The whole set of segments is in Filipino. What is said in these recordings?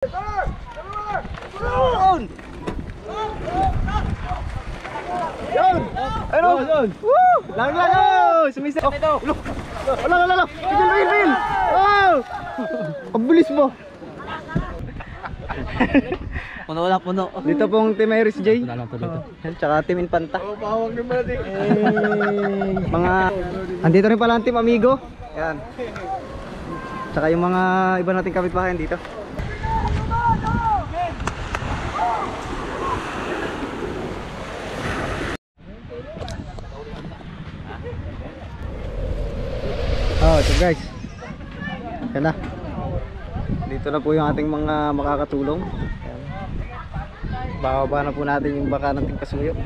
Yun! Yun! Ayun! Yun! Woo! Lang! Oh! Sumisa! Oh! Wala! Pigil! Oh! Ang bilis mo! Puno. Dito pong Team Iris J. Wala lang po dito. Tsaka Team Infanta. Mga... Andito rin pala ang Team Amigo. Yan. Tsaka yung mga iba nating kapitbahay dito. Oh, ito guys. Yan na. Dito na po yung ating mga makakatulong. Ayan. Bababa na po natin yung baka nating kasuyo.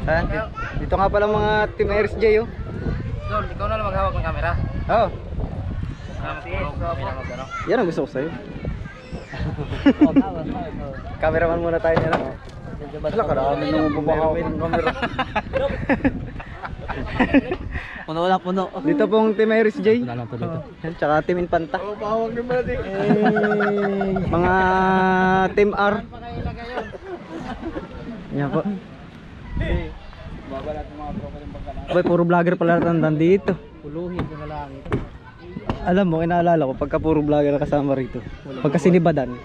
Ayan. Dito nga pala mga Team Iris J. Oh. Zol, ikaw na lang maghawak ng camera. Oh. Magano. Yan ang gusto ko sa'yo. Cameraman muna tayo nila. Wala ka namin nung bubakawin ng camera. Puno. Dito pong Team Iris J. Wala lang po dito. Yan, tsaka Team Infanta. Mga Team R. Yan po. Boy, puro vlogger pala nandito. Puluhin ko na lang. Alam mo, inaalala ko pagka puro vlogger kasama rito. Pagka sinibadan.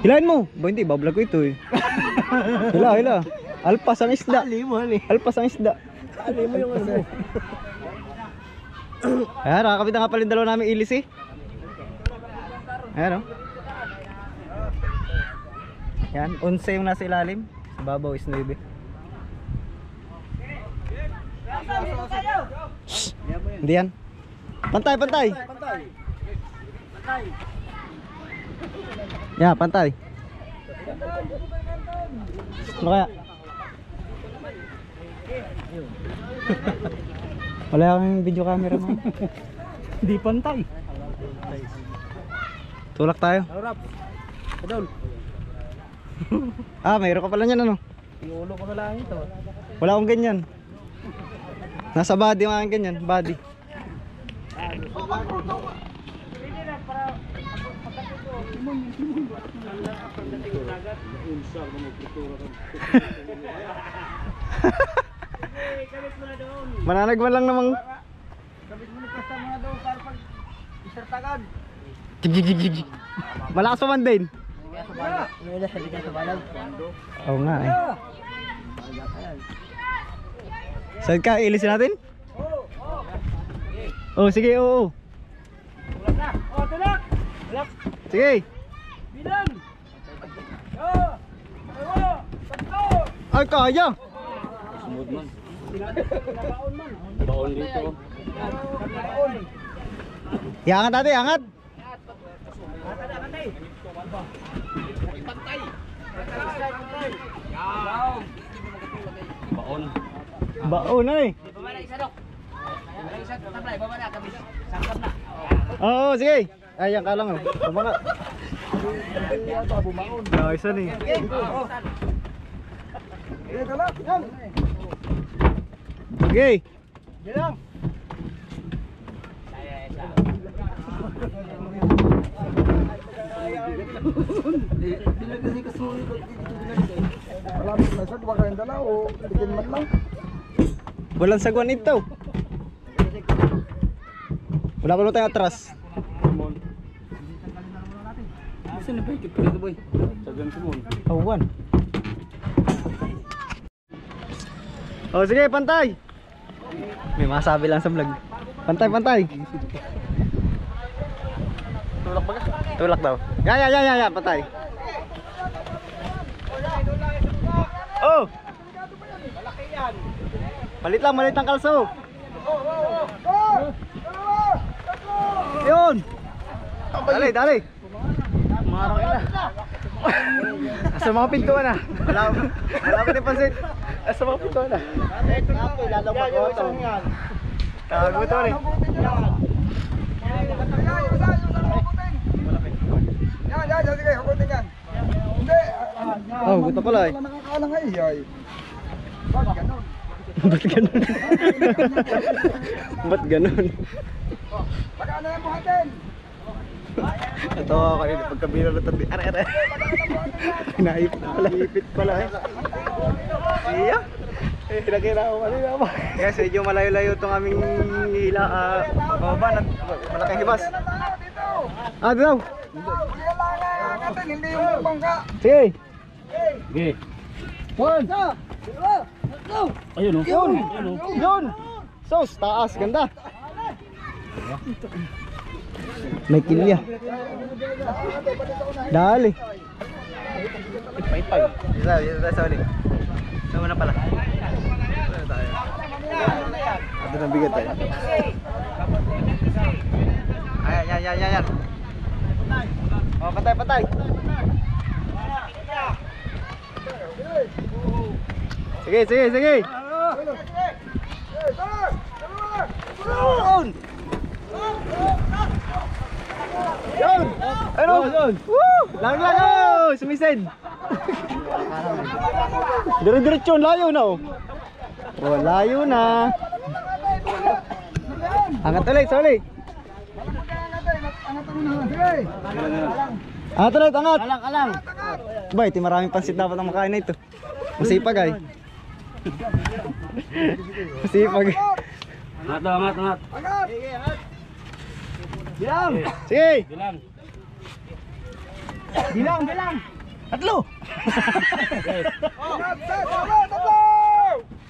Hilahin mo. Boy, hindi, bablog ko ito eh. Hila. Alpas ang isda. Alpas ang isda. Mo yung ano. Ayan, nakakapit na nga pala yung dalawa namin ilis eh. Ayan o. Ayan, 11 yung nasa ilalim. Sa babaw is 9. Hindi yan. Pantay. Yeah, pantay. Ano kaya? Wala akong video camera mo. Hindi pantay. Tulak tayo. Harap. Adol. Ah, mayroon ka pala niyan ano? Iulo ko na lang ito. Wala akong ganyan. Nasa body yung aking ganyan, body. Mananagman lang namang. Jig. Malakas pa man din. Oo nga eh. Saan ka? Ilisin natin? Oh, sige, oo. Tulak. Sige. Bilang. Ay, kaya. Smooth man. Baon dito. Iangat natin, iangat. Baon. Baon na eh. Oo, sige. Ayan ka lang. Bumaka. Isa nih. Sige. Bilang. Walang sagwan ito. Wala ko tayo atras. Saan na ba ikip ko dito, boy? Sabihan ko mo. Awan. Oh, sige, pantay. May masabi lang sa vlog. Pantay. Tulak ba ka? Tulak daw. Ya, pantay. Oh! Malit ang kalso. Yun! Dali. Marang ina. Asa mga pintuan na. Wala pa din pansin. Asa mga pintuan na. Tago ito rin. Oh, gusto pala eh. Ba't ganun? Ba't ganun? Ito ako yun, pagkabila na tabi. Are. Naipit pala. Naipit pala eh. Iya. Nakira ko kanina ba? Yes, medyo malayo-layo itong aming hila. Bababa na. Malaking hibas. Ah, daw. Hindi yung bangka. Sige. Sige. One. Ayun o. Yun. Sos, taas. Ganda. May kilya. Dali. Ipay. Isa sa ulit. Sama na pala. Ito na bigat eh. Ayan. Oh, patay. Sige. Yun! Ano? Woo! Lang! Oh! Sumisid! Dire-diretso, layo na oh. Oh, layo na. Angat ulit, sorry. Angat ulit, angat. Alang. Bay, iti maraming pansit dapat ang makain na ito. Masipag ay. Masipag. Angat. Bilang! Sige! Bilang. Tatlo!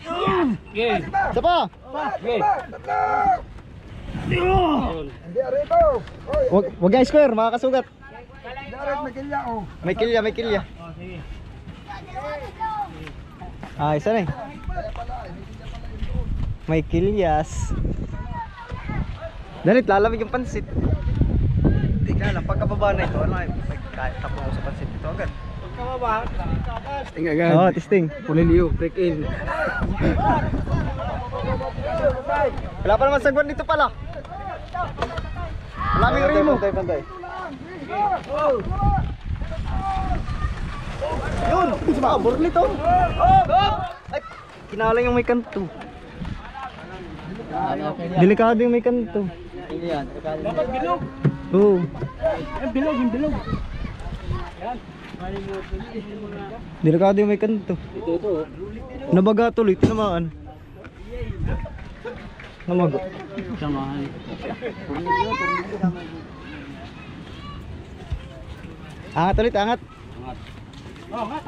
Okay. Isa pa! Okay. Wag guys square, makakasugat. May kilya. May kilya. Ah, isa na eh. May kilyas. Dalit, lalamig yung pansit. Hindi ka lang, pagkababa na ito, kahit tapong ko sa pansit ito agad. Testing agad. Oo, testing. Puliliyo. Take in. Wala pa naman sagwan dito pala. Malaming rin mo. Pantay. Yun! Ah, burlit oh! Ay, kinalang yung may kanto. Delikado yung may kanto. Dapat bilog. Oo. Yung bilog. Delikado yung may kanto. Ito. Nabaga tuloy, tinamaan. Namago. Samahan. Angat ulit, angat. Angat.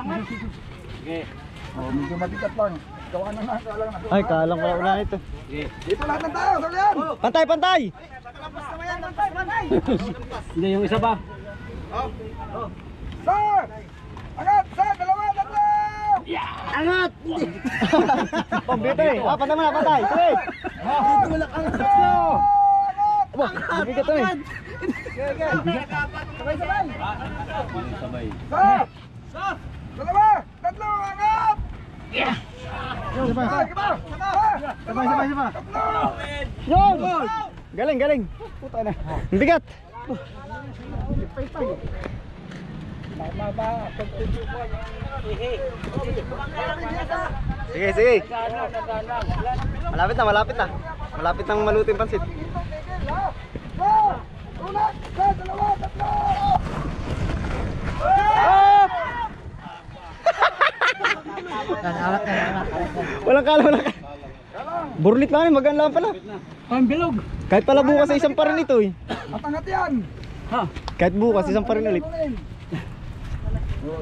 Okay. Medyo mabigat lang. Gawa na. Ay, kalang wala na ito. Okay. Dito lahat ng tao, Solian! Pantay! Hindi, yung isa pa. Sir! Angat! Sir! Dalawa! Tatlo! Angat! Pambitay! Ah, pantay mo na, pantay! Sige! Dito wala kang tatlo! Aba, bibigat to eh. Sabay. Sir! Dalawa! Tatlo! Angat! Sabay. Sabay! Sabay. Yun! Galing! Puta na. Ang bigat! Sige! Malapit na. Malapit nang malutin pansit. Una! Sir! Dalawa! Tatlo! Walang kala. Burlit lang, magaan lang pala. Ang bilog. Kahit pala bukas sa isang pa rin ito eh. At angat yan! Ha? Kahit bukas isang pa rin ulit.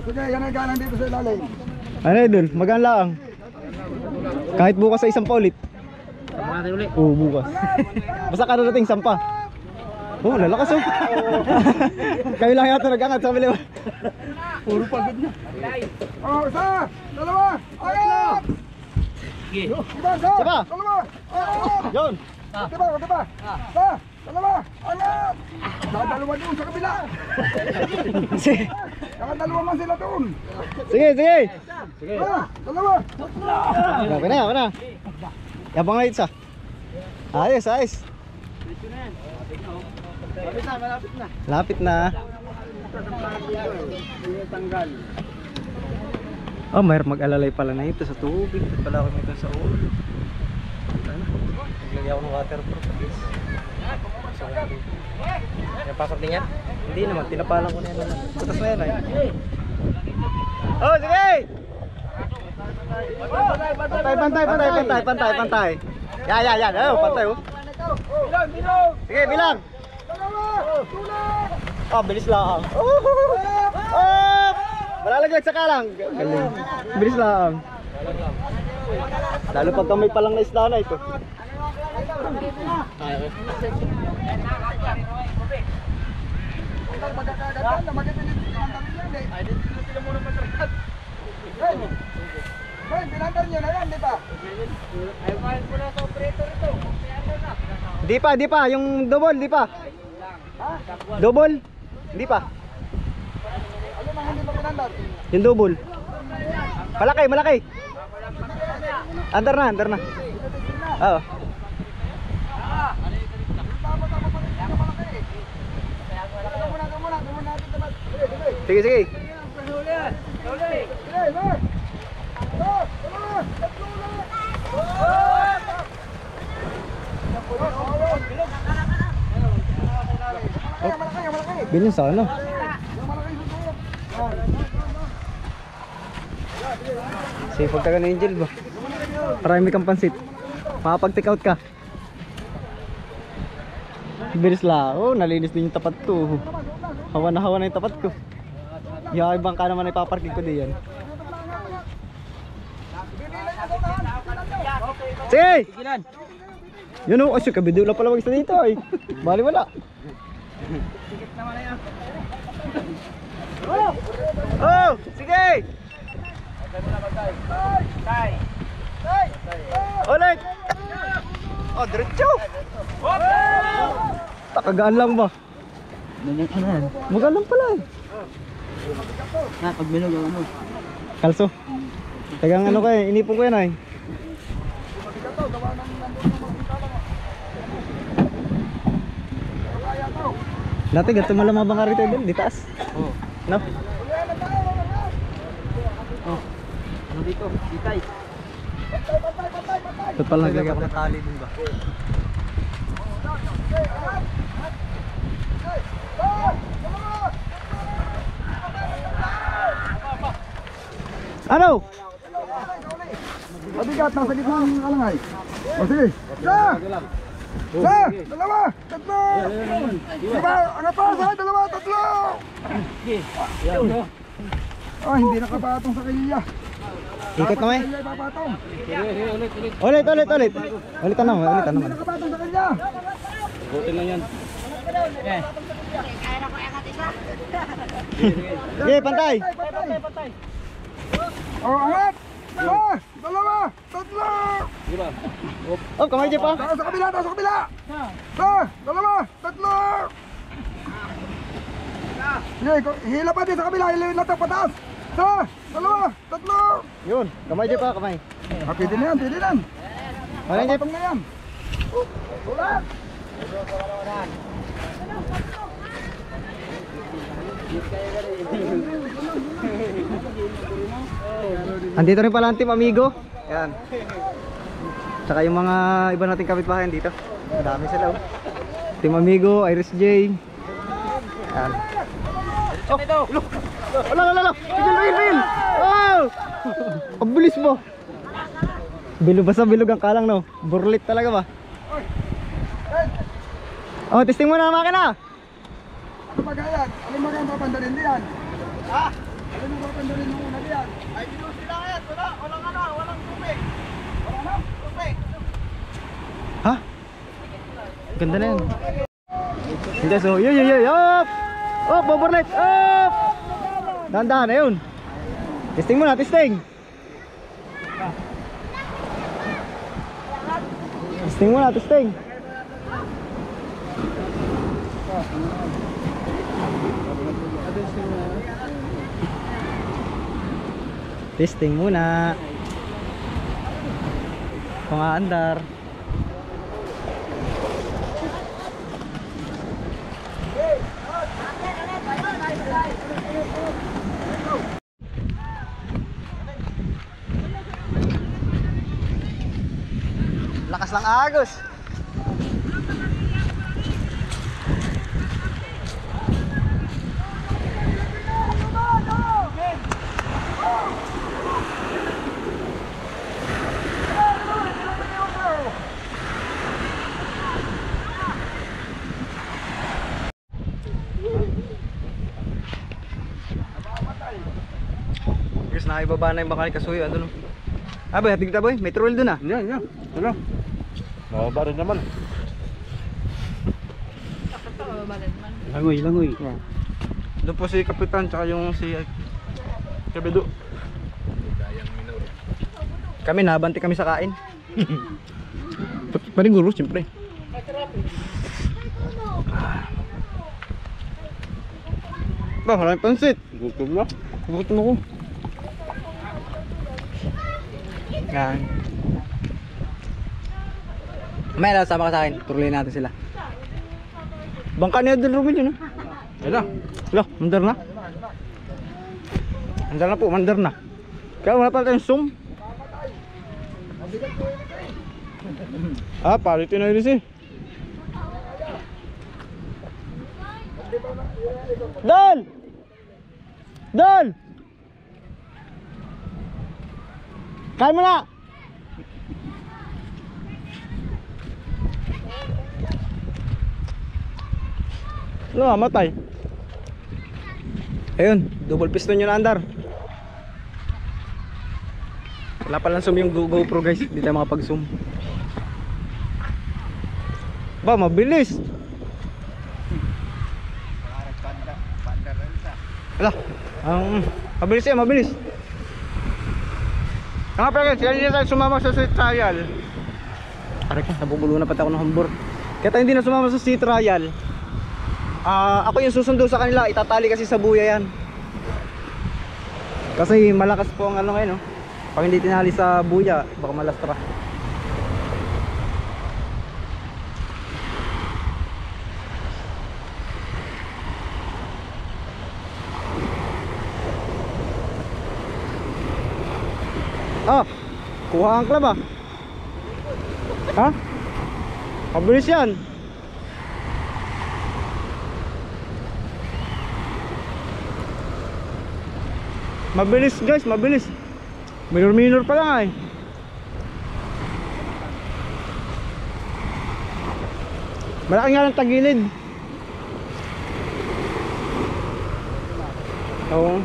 Sige, yan ay ganang dito sa ilalim. Ano idol, magaan lang. Kahit bukas sa isang pa ulit. Sama natin ulit. Oo, bukas. Basta kararating sampa. Oh, lalakas oh. Kayo lang yata nag-angat sa kabila. Puro pagod na. Oh, isa! Dalawa! Angat! Sige. Diba, sir? Diba? Dalawa! Angat! Yun. Diba? Isa! Dalawa! Angat! Dalawa doon sa kabila! Sige. Dalawa man sila doon! Sige. Dalawa! Okay na. Yabang na isa. Ayos. Lapit na. Oh, mayroon mag-alalay pala na ito sa tubig. Ito pala kami ito sa ulo. Naglagay ako ng waterproof at least. So, napasok din yan? Hindi naman, tinapalan ko na yan naman. Putas na yan ay. Oh, sige! Pantay. Yan. Oh, pantay oh. Sige, bilang. Ah, bilis lang. Oh! Malalaglag sa kalang. Galing. Bilis lang. Lalo pag may palang na isda na ito. Pinantar nyo na yan, di ba? Di pa, yung double, di pa. Double? Di pa. Ano nang hindi pa pinantar? Yung double. Malaki. Andar na. Oo. Sige. Ganyan sa ano? Sipag ka ka na Angel ba? Marami kang pansit. Makapag-take out ka. Bilis lang. Oh, nalinis din yung tapat ko. Hawa na yung tapat ko. Yung ibang ka naman ay paparking ko diyan. Sige! Yun o, asyo kabido lang pala mag-isa dito ay. Bali wala. Oh, sige! Ulit! Oh, diretso! Takagaan lang ba? Magaan lang pala eh. Pag bilog ako mo. Kalso? Tagang ano ka eh, inipon ko yan ay. Dati gato malamang bang karito din, di taas? Oo. No? Ano dito? Itay. Ito pala naglagay ako ng tali din ba? Ano? Mabigat, nasa gitna ng alangay. O sige. Dalawa, tatlo. Diba, ano pa sa dalawa, tatlo. Ah, hindi nakapatong sa kanya. Ikot na may? Kanya ipapatong. Ulit. Ulitan naman. Hindi nakapatong sa kanya. Butin lang yan. Sige, pantay. Oh, angat. Dalawa, tatlo. Oh, kamay dyan pa. Sa kabila. Dalawa, tatlo. Sige, hila pa din sa kabila, hila latak pataas. Dalawa, tatlo. Yun, kamay dyan pa, kamay. Ah, pwede na yan. Kamay dyan. Patong na yan. Ulat. Andito rin pala ang Team Amigo. Yan. Tsaka yung mga iba nating kapitbahayan dito. Madami sila oh. Team Amigo, Iris J. Yan. Oh, Wala. Bil. Oh! Ang bilis mo. Bilog ang kalang no. Burlit talaga ba? Oh, testing mo na ang makina. Ano ba yan? Ano ba ang papandarin diyan? Ha? Ano ba papandarin mo una diyan? Ay, ginusin lang yan. Walang tubig. Walang tubig. Ha? Ganda na yan. Hindi, so, yun. Up! Up, overlight! Up! Dahan-dahan na yun. Testing muna, testing. Testing muna. Pangaandar. Lakas lang agos. Tapos nakibaba na yung baka ni Kasuyo. Ano no? Ah boy, hatig kita boy. May troll dun ah. Yan, yan. Ano? Mababa rin naman. Langoy, langoy. Doon po si Kapitan tsaka yung si Kabedo. Kami nabanti kami sa kain. Paniguro siyempre. Ba, maraming pansit. Gutom na. Gutom ako. Yan. May sama ka sa akin. Turuloy natin sila. Bangka niya din Ruben yun. Ayun na. Wala, mandar na. Mandar na po, mandar na. Kaya wala pala tayong zoom. Ah, palitin na yun eh. Dol! Dol! Kaya mo na! Ano, matay. Ayun, double piston yun andar. Wala palang zoom yung GoPro guys. Hindi tayo makapag zoom. Ba, mabilis. Wala. Mabilis yan, mabilis. Nga pala guys, kaya hindi tayo sumama sa street trial. Aray ka, nabubulo na pati ako ng hambur. Kaya tayo hindi na sumama sa street trial. Ako yung susundo sa kanila, itatali kasi sa buya yan. Kasi malakas po ang ano ngayon, no? Pag hindi tinali sa buya, baka malastra. Kuha ang club ah. Ha? Mabilis yan. Mabilis guys, mabilis. Minor pa lang ay. Malaki nga ng tagilid. Oo.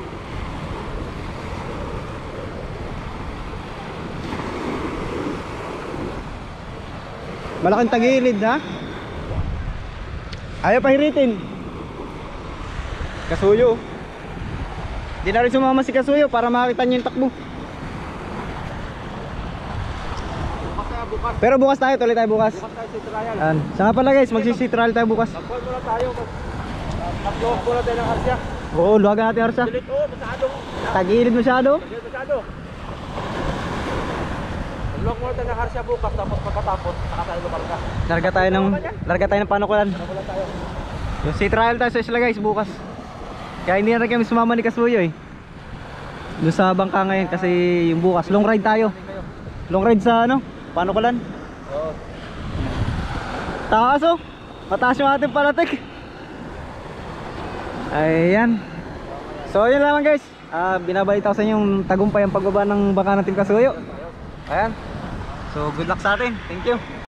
Malaking tagilid ha. Ayaw pahiritin. Kasuyo. Di na rin sumama si Kasuyo para makakita niyo yung takbo. Pero bukas tayo, tuloy tayo bukas. Bukas tayo sa trial. Saka pala guys, magsi-trial tayo bukas. Mag-call muna tayo. Mag-call muna tayo ng Arsya. Oo, luwagan natin Arsa. Delete, oh, masyado. Tagilid masyado. Masyado. Mag-lock muna tayo ng Arsya bukas, tapos pagkatapos, saka tayo lumarga. Larga tayo ng panukulan. Wala tayo. Yung si-trial tayo sa isla guys bukas. Kaya hindi na rin kami sumama ni Kasuyo eh. Doon sa bangka ngayon kasi yung bukas long ride tayo. Long ride sa ano? Panukulan. Oo. Taas oh. Mataas yung ating palatik. Ayan. So yun lang guys. Binabalita ko sa inyo yung tagumpay ang pagbaba ng bangka ng Team Kasuyo. Ayan. So good luck sa atin. Thank you.